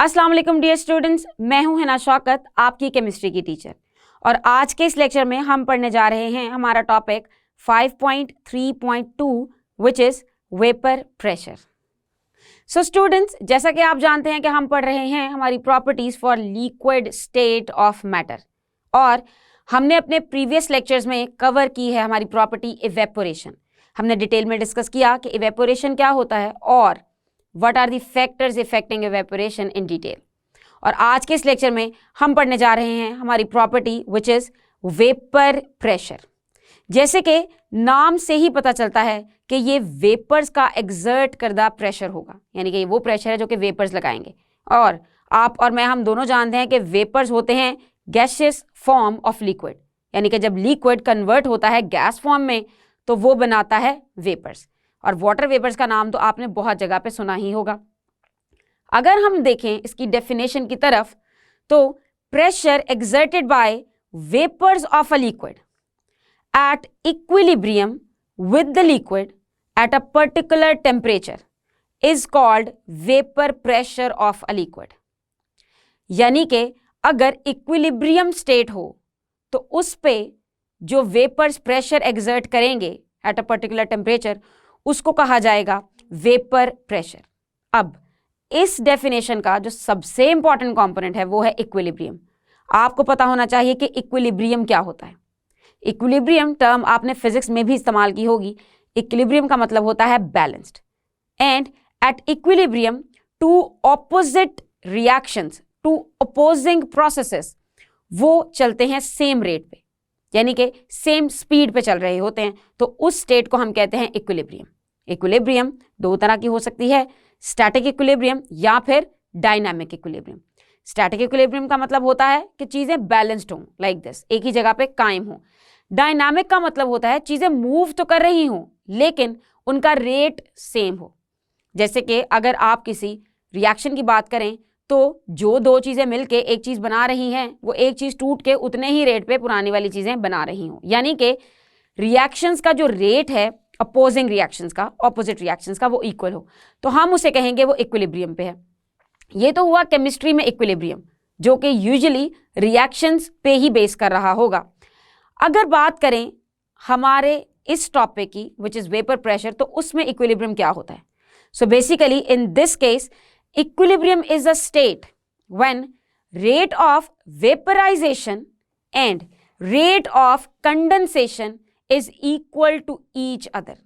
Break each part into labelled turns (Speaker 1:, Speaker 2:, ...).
Speaker 1: अस्सलाम वालेकुम dear students, मैं हूं हिना शौकत, आपकी केमिस्ट्री की टीचर। और आज के इस लेक्चर में हम पढ़ने जा रहे हैं हमारा topic 5.3.2 which is vapour pressure. So students, जैसा कि आप जानते हैं कि हम पढ़ रहे हैं हमारी properties for liquid state of matter, और हमने अपने प्रीवियस लेक्चर्स में कवर की है हमारी प्रॉपर्टी इवेपोरेशन। हमने डिटेल में डिस्कस किया कि इवेपोरेशन क्या होता है और what are the factors affecting evaporation in detail. और आज के इस लेक्चर में हम पढ़ने जा रहे हैं हमारी property which is vapour pressure. जैसे कि नाम से ही पता चलता है कि ये वेपर्स का एग्जर्ट करदा प्रेशर होगा, यानी कि वो प्रेशर है जो कि वेपर्स लगाएंगे। और आप और मैं हम दोनों जानते हैं कि वेपर्स होते हैं गैसियस फॉर्म ऑफ लिक्विड, यानी कि जब लिक्विड कन्वर्ट होता है गैस फॉर्म में तो वो बनाता है वेपर्स। और वाटर वेपर्स का नाम तो आपने बहुत जगह पे सुना ही होगा। अगर हम देखें इसकी डेफिनेशन की तरफ, तो pressure exerted by vapours of a liquid at equilibrium with the liquid at a particular temperature is called vapor pressure of a liquid। यानी कि अगर इक्विलिब्रियम स्टेट हो तो उस पे जो वेपर्स प्रेशर एक्सर्ट करेंगे एट अ पर्टिकुलर टेम्परेचर, उसको कहा जाएगा वेपर प्रेशर। अब इस डेफिनेशन का जो सबसे इंपॉर्टेंट कंपोनेंट है वो है इक्विलिब्रियम। आपको पता होना चाहिए कि इक्विलिब्रियम क्या होता है। इक्विलिब्रियम टर्म आपने फिजिक्स में भी इस्तेमाल की होगी। इक्विलिब्रियम का मतलब होता है balanced, and at equilibrium two opposite reactions, two opposing processes वो चलते हैं सेम रेट पे, यानी कि सेम स्पीड पे चल रहे होते हैं, तो उस स्टेट को हम कहते हैं इक्विलिब्रियम। इक्विलिब्रियम दो तरह की हो सकती है, स्टैटिक इक्विलिब्रियम या फिर डायनामिक इक्विलिब्रियम। स्टैटिक इक्विलिब्रियम का मतलब होता है कि चीज़ें बैलेंस्ड हों, लाइक दिस, एक ही जगह पे कायम हों। डायनामिक का मतलब होता है चीज़ें मूव तो कर रही हों लेकिन उनका रेट सेम हो। जैसे कि अगर आप किसी रिएक्शन की बात करें तो जो दो चीज़ें मिलके एक चीज़ बना रही हैं, वो एक चीज़ टूट के उतने ही रेट पे पुरानी वाली चीज़ें बना रही हों, यानी कि रिएक्शंस का जो रेट है अपोजिंग रिएक्शंस का, ऑपोजिट रिएक्शंस का, वो इक्वल हो, तो हम उसे कहेंगे वो इक्विलिब्रियम पे है। ये तो हुआ केमिस्ट्री में इक्विलिब्रियम, जो कि यूजुअली रिएक्शंस पे ही बेस कर रहा होगा। अगर बात करें हमारे इस टॉपिक की विच इज़ वेपर प्रेशर, तो उसमें इक्विलिब्रियम क्या होता है? So basically in this case equilibrium is a state when rate of vaporisation and rate of condensation is equal to each other.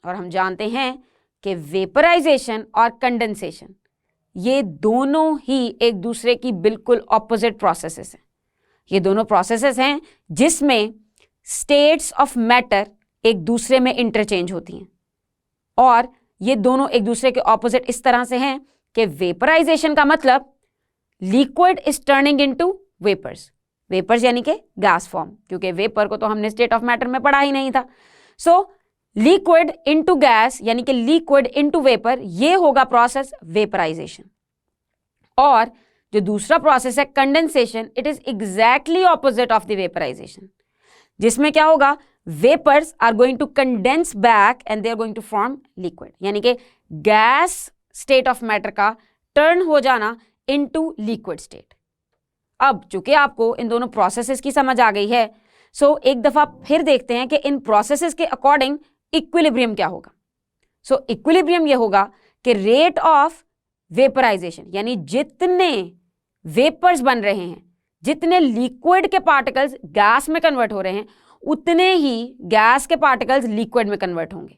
Speaker 1: और हम जानते हैं कि वेपराइजेशन और कंडेंसेशन ये दोनों ही एक दूसरे की बिल्कुल ऑपोजिट प्रोसेसेस हैं। ये दोनों प्रोसेसेस हैं जिसमें स्टेट्स ऑफ मैटर एक दूसरे में इंटरचेंज होती हैं, और ये दोनों एक दूसरे के ऑपोजिट इस तरह से हैं कि वेपराइजेशन का मतलब liquid is turning into vapours, vapours यानी कि गैस फॉर्म, क्योंकि वेपर को तो हमने स्टेट ऑफ मैटर में पढ़ा ही नहीं था। सो लिक्विड इनटू गैस यानी कि लिक्विड इनटू वेपर, ये होगा प्रोसेस वेपराइजेशन। और जो दूसरा प्रोसेस है condensation, it is exactly opposite of the vaporisation, जिसमें क्या होगा, vapours are going to condense back and they are going to form liquid, यानी कि गैस स्टेट ऑफ मैटर का टर्न हो जाना इनटू लिक्विड स्टेट। अब चूंकि आपको इन दोनों प्रोसेसेस की समझ आ गई है, सो एक दफा फिर देखते हैं कि इन प्रोसेसेस के अकॉर्डिंग इक्विलिब्रियम क्या होगा। सो इक्विलिब्रियम ये होगा कि रेट ऑफ वेपराइजेशन, यानी जितने वेपर्स बन रहे हैं, जितने लिक्विड के पार्टिकल्स गैस में कन्वर्ट हो रहे हैं, उतने ही गैस के पार्टिकल्स लिक्विड में कन्वर्ट होंगे,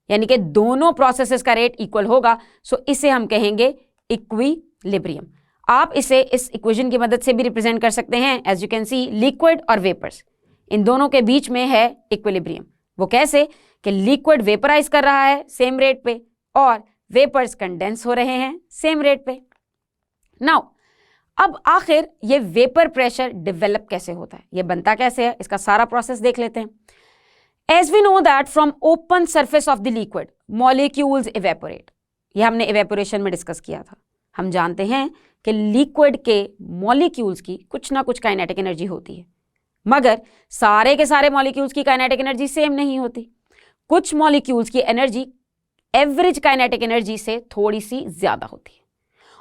Speaker 1: यानी कि दोनों प्रोसेसेस का रेट इक्वल होगा। सो इसे हम कहेंगे इक्विलिब्रियम। आप इसे इस इक्वेशन की मदद से भी रिप्रेजेंट कर सकते हैं। As you can see, liquid और वेपर्स, इन दोनों के बीच में है इक्विलिब्रियम। वो कैसे कि लिक्विड वेपराइज कर रहा है सेम रेट पे और वेपर्स कंडेंस हो रहे हैं सेम रेट पे। नाउ अब आखिर ये वेपर प्रेशर डेवलप कैसे होता है, ये बनता कैसे है, इसका सारा प्रोसेस देख लेते हैं। As we know that from open surface of the liquid molecules evaporate, ये हमने इवेपोरेशन में डिस्कस किया था। हम जानते हैं कि लिक्विड के मॉलिक्यूल्स की कुछ ना कुछ काइनेटिक एनर्जी होती है, मगर सारे के सारे मॉलिक्यूल्स की काइनेटिक एनर्जी सेम नहीं होती। कुछ मॉलिक्यूल्स की एनर्जी एवरेज काइनेटिक एनर्जी से थोड़ी सी ज्यादा होती है,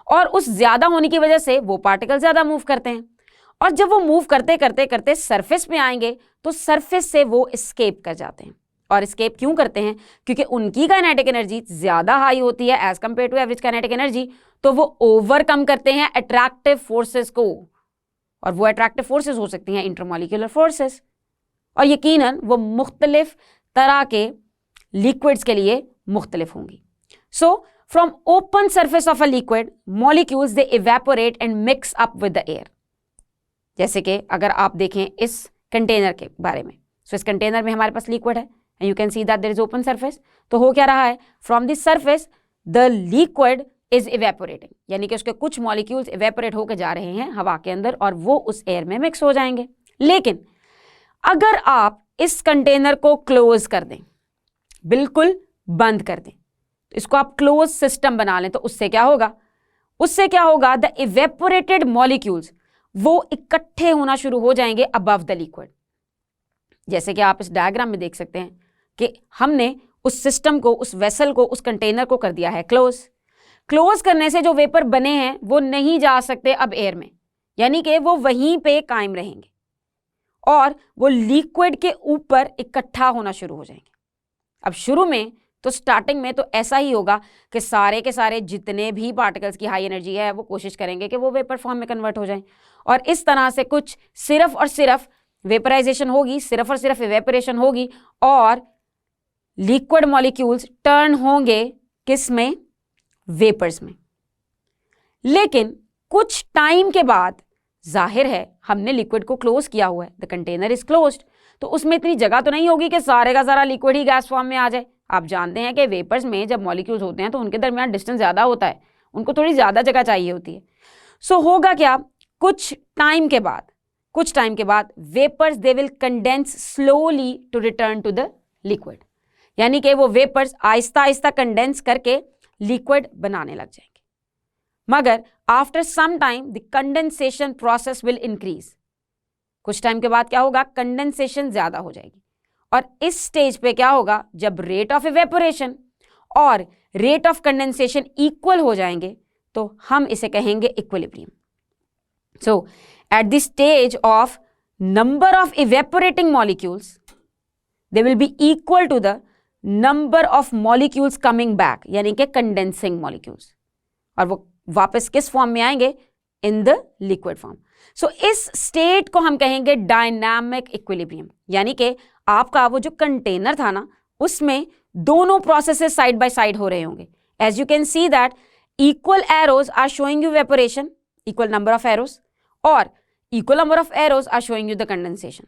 Speaker 1: और उस ज्यादा होने की वजह से वो पार्टिकल ज्यादा मूव करते हैं, और जब वो मूव करते करते करते सरफेस पे आएंगे तो सरफेस से वो एस्केप कर जाते हैं। और एस्केप क्यों करते हैं? क्योंकि उनकी काइनेटिक एनर्जी ज्यादा हाई होती है as compare to average kinetic energy, तो वो ओवरकम करते हैं अट्रैक्टिव फोर्सेस को, और वो अट्रैक्टिव फोर्सेस हो सकती हैं इंटरमॉलिक्यूलर फोर्सेस, और यकीनन वो मुख्तलिफ तरह के लिक्विड्स के लिए मुख्तलिफ होंगी। So from open surface of a liquid molecules they evaporate and mix up with the air. जैसे कि अगर आप देखें इस कंटेनर के बारे में, सो इस कंटेनर में हमारे पास लिक्विड है and you can see that there is open surface. तो हो क्या रहा है, from this surface the liquid is evaporating, यानी कि उसके कुछ मॉलिक्यूल्स इवेपोरेट होकर जा रहे हैं हवा के अंदर और वो उस एयर में मिक्स हो जाएंगे। लेकिन अगर आप इस कंटेनर को क्लोज कर दें, बिल्कुल बंद कर दें, तो इसको आप क्लोज सिस्टम बना लें, तो उससे क्या होगा? उससे क्या होगा, द इवेपोरेटेड मॉलिक्यूल्स वो इकट्ठे होना शुरू हो जाएंगे अबव द लिक्विड। जैसे कि आप इस डायग्राम में देख सकते हैं कि हमने उस सिस्टम को, उस वेसल को, उस कंटेनर को कर दिया है क्लोज। क्लोज करने से जो वेपर बने हैं वो नहीं जा सकते अब एयर में, यानी कि वो वहीं पे कायम रहेंगे और वो लिक्विड के ऊपर इकट्ठा होना शुरू हो जाएंगे। अब शुरू में तो स्टार्टिंग में तो ऐसा ही होगा कि सारे के सारे जितने भी पार्टिकल्स की हाई एनर्जी है वो कोशिश करेंगे कि वो वेपर फॉर्म में कन्वर्ट हो जाएं, और इस तरह से कुछ सिर्फ और सिर्फ वेपराइजेशन होगी, सिर्फ और सिर्फ इवेपोरेशन होगी, और लिक्विड मॉलिक्यूल्स टर्न होंगे किस में? वेपर्स में। लेकिन कुछ टाइम के बाद जाहिर है हमने लिक्विड को क्लोज किया हुआ है, द कंटेनर इज क्लोज्ड, तो उसमें इतनी जगह तो नहीं होगी कि सारे का सारा लिक्विड ही गैस फॉर्म में आ जाए। आप जानते हैं कि वेपर्स में जब मॉलिक्यूल्स होते हैं तो उनके दरमियान डिस्टेंस ज़्यादा होता है, उनको थोड़ी ज़्यादा जगह चाहिए होती है। सो होगा क्या, कुछ टाइम के बाद vapours they will condense slowly to return to the liquid, यानी कि वो वेपर्स आहिस्ता आहिस्ता कंडेंस करके लिक्विड बनाने लग जाएंगे। मगर after some time the condensation process will increase. कुछ टाइम के बाद क्या होगा, कंडेंसेशन ज्यादा हो जाएगी, और इस स्टेज पे क्या होगा, जब रेट ऑफ इवेपोरेशन और रेट ऑफ कंडेंसेशन इक्वल हो जाएंगे तो हम इसे कहेंगे equilibrium. So at the stage of number of evaporating molecules they will be equal to the number of molecules coming back, यानी कि कंडेंसिंग मॉलिक्यूल्स, और वो वापस किस फॉर्म में आएंगे? In the liquid form. So इस स्टेट को हम कहेंगे डायनामिक इक्विलिब्रियम, यानी कि आपका वो जो कंटेनर था ना, उसमें दोनों प्रोसेसेस साइड बाय साइड हो रहे होंगे। As you can see that equal arrows are showing you evaporation, equal number of arrows, और equal number of arrows are showing you the condensation,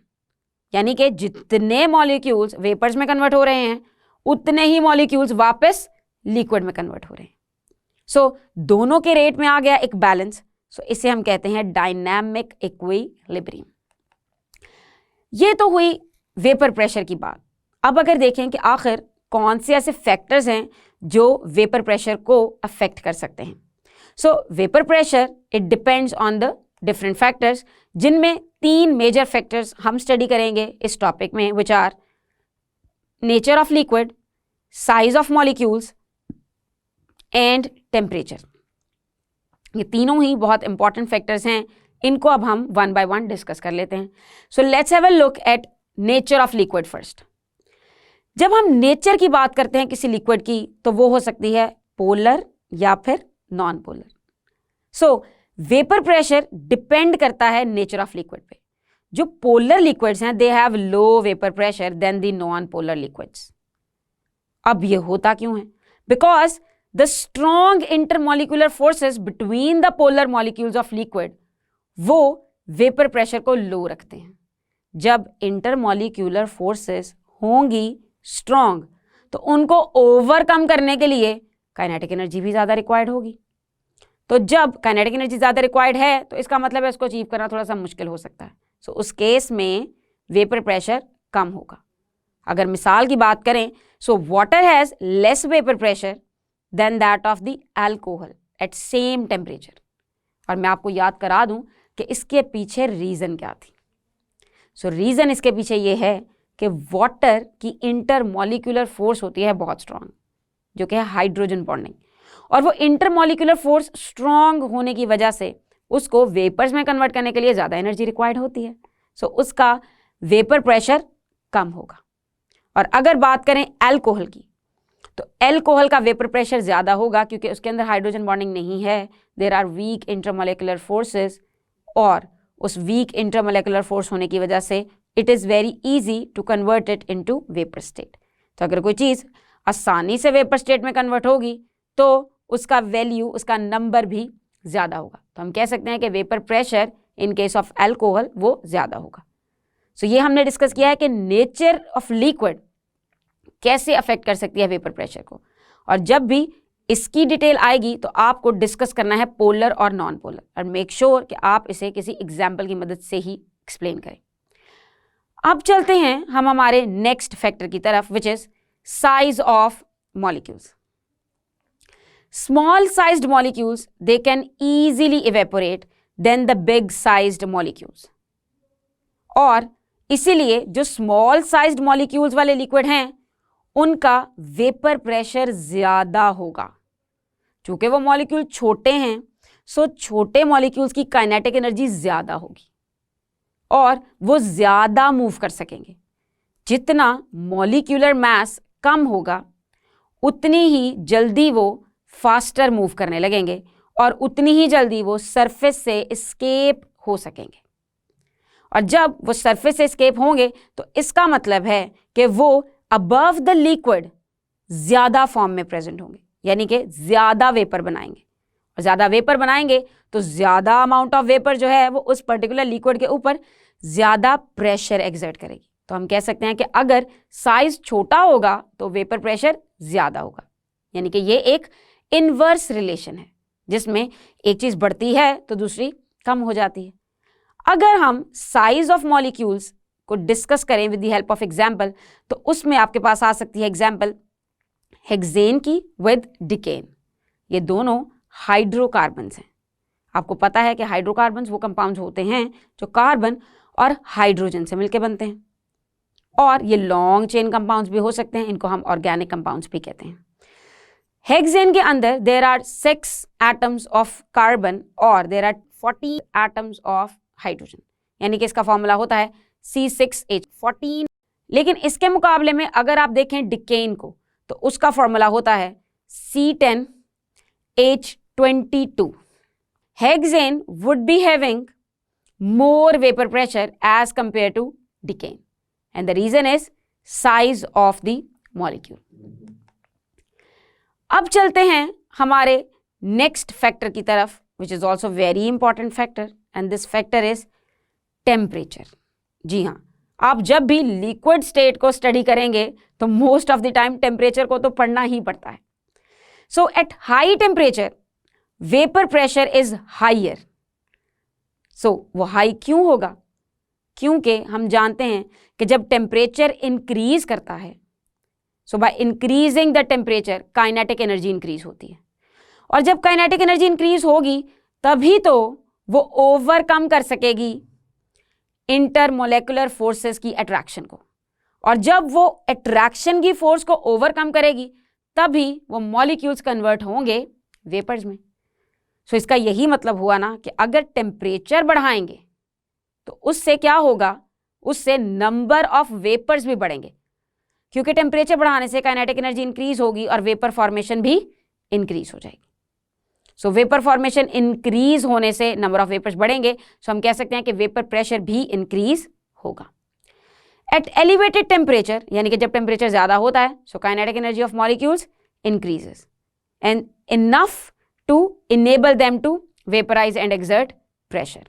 Speaker 1: यानी कि जितने मॉलिक्यूल्स वेपर्स में कन्वर्ट हो रहे हैं उतने ही मॉलिक्यूल्स वापस लिक्विड में कन्वर्ट हो रहे हैं। सो दोनों के रेट में आ गया एक बैलेंस, सो इसे हम कहते हैं डायनामिक इक्विलिब्रियम। ये तो हुई वेपर प्रेशर की बात। अब अगर देखें कि आखिर कौन से ऐसे फैक्टर्स हैं जो वेपर प्रेशर को अफेक्ट कर सकते हैं। सो vapour pressure it depends on the different factors, जिनमें 3 मेजर फैक्टर्स हम स्टडी करेंगे इस टॉपिक में, which are nature of liquid, size of molecules and temperature. ये तीनों ही बहुत इंपॉर्टेंट फैक्टर्स हैं, इनको अब हम वन बाय वन डिस्कस कर लेते हैं। So let's have a look at nature of liquid first. जब हम नेचर की बात करते हैं किसी लिक्विड की, तो वो हो सकती है पोलर या फिर नॉन पोलर। सो वेपर प्रेशर डिपेंड करता है नेचर ऑफ लिक्विड पे। जो पोलर लिक्विड्स हैं they have low vapour pressure than the non polar liquids. अब ये होता क्यों है? Because the strong intermolecular forces between the polar molecules of liquid वो वेपर प्रेशर को लो रखते हैं। जब इंटरमॉलिक्यूलर फोर्सेस होंगी स्ट्रॉन्ग तो उनको ओवरकम करने के लिए काइनेटिक एनर्जी भी ज़्यादा रिक्वायर्ड होगी। तो जब काइनेटिक एनर्जी ज़्यादा रिक्वायर्ड है तो इसका मतलब है इसको अचीव करना थोड़ा सा मुश्किल हो सकता है। सो उस केस में वेपर प्रेशर कम होगा। अगर मिसाल की बात करें, so water has less vapour pressure than that of the alcohol at same temperature। और मैं आपको याद करा दूं कि इसके पीछे रीज़न क्या थी। सो रीज़न इसके पीछे ये है कि वाटर की इंटरमॉलिक्यूलर फोर्स होती है बहुत स्ट्रांग, जो कि है हाइड्रोजन बॉन्डिंग, और वो इंटरमॉलिक्यूलर फोर्स स्ट्रॉन्ग होने की वजह से उसको वेपर्स में कन्वर्ट करने के लिए ज़्यादा एनर्जी रिक्वायर्ड होती है। सो उसका वेपर प्रेशर कम होगा। और अगर बात करें अल्कोहल की, तो अल्कोहल का वेपर प्रेशर ज़्यादा होगा क्योंकि उसके अंदर हाइड्रोजन बॉन्डिंग नहीं है, there are weak intermolecular forces, और उस वीक इंटरमॉलिक्यूलर फोर्स होने की वजह से it is very easy to convert it into vapour state. तो अगर कोई चीज़ आसानी से वेपर स्टेट में कन्वर्ट होगी तो उसका वैल्यू, उसका नंबर भी ज़्यादा होगा। तो हम कह सकते हैं कि vapour pressure in case of alcohol वो ज़्यादा होगा। सो ये हमने डिस्कस किया है कि नेचर ऑफ लिक्विड कैसे अफेक्ट कर सकती है वेपर प्रेशर को, और जब भी इसकी डिटेल आएगी तो आपको डिस्कस करना है पोलर और नॉन पोलर, और मेक श्योर कि आप इसे किसी एग्जाम्पल की मदद से ही एक्सप्लेन करें। अब चलते हैं हम हमारे नेक्स्ट फैक्टर की तरफ, which is size of molecules. Small sized molecules they can easily evaporate then the big sized molecules, और इसीलिए जो स्मॉल साइज्ड मॉलिक्यूल्स वाले लिक्विड हैं उनका वेपर प्रेशर ज्यादा होगा। चूंकि वो मॉलिक्यूल छोटे हैं, सो छोटे मॉलिक्यूल्स की काइनेटिक एनर्जी ज्यादा होगी और वो ज्यादा मूव कर सकेंगे। जितना मॉलिक्यूलर मास कम होगा उतनी ही जल्दी वो फास्टर मूव करने लगेंगे और उतनी ही जल्दी वो सरफेस से एस्केप हो सकेंगे। और जब वो सरफेस से एस्केप होंगे तो इसका मतलब है कि वो अबव द लिक्विड ज्यादा फॉर्म में प्रेजेंट होंगे, यानी कि ज्यादा वेपर बनाएंगे, और ज्यादा वेपर बनाएंगे तो ज्यादा अमाउंट ऑफ वेपर जो है वो उस पर्टिकुलर लिक्विड के ऊपर ज्यादा प्रेशर एक्सर्ट करेगी। तो हम कह सकते हैं कि अगर साइज छोटा होगा तो वेपर प्रेशर ज्यादा होगा, यानी कि ये एक इनवर्स रिलेशन है जिसमें एक चीज बढ़ती है तो दूसरी कम हो जाती है। अगर हम साइज ऑफ मॉलिक्यूल्स को डिस्कस करें with the help of example, तो उसमें आपके पास आ सकती है एग्जाम्पल हेक्सेन की विद डिकेन। ये दोनों हाइड्रोकार्बन्स हैं। आपको पता है कि हाइड्रोकार्बन्स वो कंपाउंड्स होते हैं जो कार्बन और हाइड्रोजन से मिलकर बनते हैं, और ये लॉन्ग चेन कंपाउंड्स भी हो सकते हैं, इनको हम ऑर्गेनिक कंपाउंड्स भी कहते हैं। हेक्सेन के अंदर there are 6 atoms of carbon और there are 14 atoms of hydrogen, यानी कि इसका फॉर्मूला होता है C6H14। लेकिन इसके मुकाबले में अगर आप देखें डिकेन को तो उसका फॉर्मूला होता है C10H22। Hexane would be having more vapor pressure as compared to decane, and the reason is size of the molecule. अब चलते हैं हमारे next factor की तरफ, which is also very important factor, and this factor is temperature. जी हाँ, आप जब भी liquid state को study करेंगे तो most of the time temperature को तो पढ़ना ही पड़ता है। So at high temperature vapor pressure is higher. वो हाई क्यों होगा? क्योंकि हम जानते हैं कि जब टेम्परेचर इंक्रीज करता है, by increasing the temperature kinetic energy increase होती है, और जब काइनेटिक एनर्जी इंक्रीज होगी तभी तो वो ओवरकम कर सकेगी इंटरमोलेकुलर फोर्सेस की अट्रैक्शन को, और जब वो अट्रैक्शन की फोर्स को ओवरकम करेगी तभी वो मॉलिक्यूल्स कन्वर्ट होंगे वेपर्स में। इसका यही मतलब हुआ ना कि अगर टेम्परेचर बढ़ाएंगे तो उससे क्या होगा, उससे नंबर ऑफ वेपर्स भी बढ़ेंगे, क्योंकि टेम्परेचर बढ़ाने से काइनेटिक एनर्जी इंक्रीज होगी और वेपर फॉर्मेशन भी इंक्रीज हो जाएगी। वेपर फॉर्मेशन इंक्रीज होने से नंबर ऑफ वेपर्स बढ़ेंगे, हम कह सकते हैं कि वेपर प्रेशर भी इंक्रीज होगा। एट एलिवेटेड टेम्परेचर, यानी कि जब टेम्परेचर ज्यादा होता है, kinetic energy of molecules increases and enough to enable them to vaporize and exert pressure.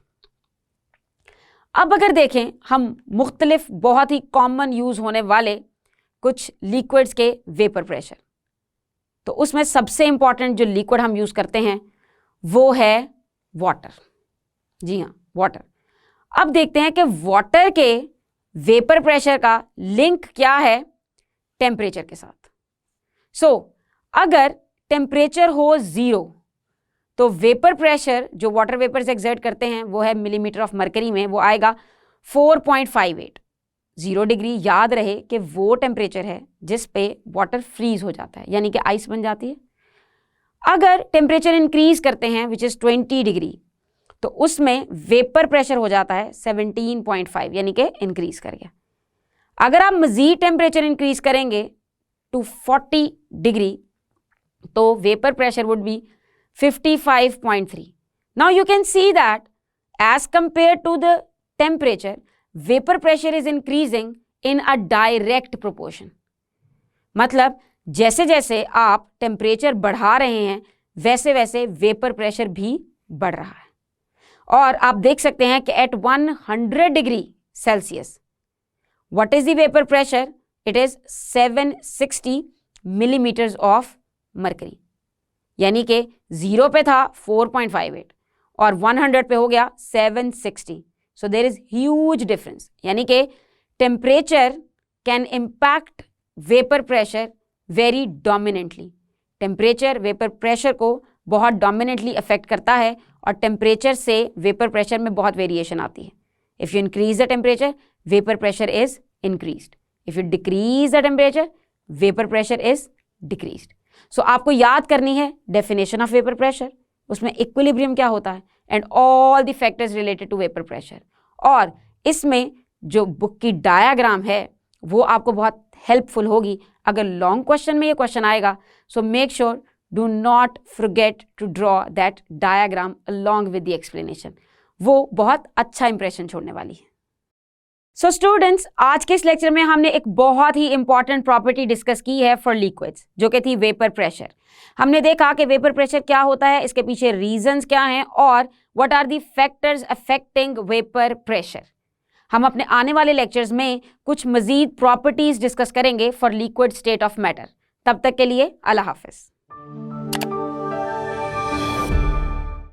Speaker 1: अब अगर देखें हम मुख्तलिफ बहुत ही कॉमन यूज होने वाले कुछ लिक्विड्स के वेपर प्रेशर, तो उसमें सबसे इंपॉर्टेंट जो लिक्विड हम यूज करते हैं वो है वाटर। जी हाँ, वाटर। अब देखते हैं कि वाटर के वेपर प्रेशर का लिंक क्या है टेम्परेचर के साथ। अगर टेम्परेचर हो 0 तो वेपर प्रेशर जो वाटर वेपर्स एक्सर्ट करते हैं वो है मिलीमीटर ऑफ मरकरी में, वो आएगा 4.58। 0 डिग्री याद रहे कि वो टेम्परेचर है जिस पे वाटर फ्रीज हो जाता है, यानी कि आइस बन जाती है। अगर टेम्परेचर इंक्रीज करते हैं विच इज 20 डिग्री, तो उसमें वेपर प्रेशर हो जाता है 17.5, यानी कि इंक्रीज कर गया। अगर आप मजीद टेम्परेचर इंक्रीज करेंगे टू 40 डिग्री, तो vapour pressure would be 55.3. Now you can see that as compare to the temperature, vapour pressure is increasing in a direct proportion. मतलब जैसे जैसे आप टेम्परेचर बढ़ा रहे हैं वैसे वैसे वेपर प्रेशर भी बढ़ रहा है। और आप देख सकते हैं कि at 100 degree Celsius what is the vapour pressure? It is 760 millimetres of mercury, यानी कि 0 पे था 4.58 और 100 पे हो गया 760। So there is huge difference, यानी कि temperature can impact vapour pressure very dominantly. Temperature vapour pressure को बहुत डोमिनेंटली अफेक्ट करता है और टेम्परेचर से वेपर प्रेशर में बहुत वेरिएशन आती है। If you increase the temperature, vapour pressure is increased. If you decrease the temperature, vapour pressure is decreased. So आपको याद करनी है डेफिनेशन ऑफ वेपर प्रेशर, उसमें इक्विलिब्रियम क्या होता है and all the factors related to vapour pressure. और इसमें जो बुक की डायाग्राम है वो आपको बहुत हेल्पफुल होगी अगर लॉन्ग क्वेश्चन में ये क्वेश्चन आएगा। So make sure do not forget to draw that diagram along with the explanation, वो बहुत अच्छा इंप्रेशन छोड़ने वाली है। सो स्टूडेंट्स, आज के इस लेक्चर में हमने एक बहुत ही इंपॉर्टेंट प्रॉपर्टी डिस्कस की है फॉर लिक्विड्स, जो कि थी वेपर प्रेशर। हमने देखा कि वेपर प्रेशर क्या होता है, इसके पीछे रीजंस क्या हैं और what are the factors affecting vapour pressure. हम अपने आने वाले लेक्चर्स में कुछ मजीद प्रॉपर्टीज डिस्कस करेंगे for liquid state of matter. तब तक के लिए अल्लाह हाफिज।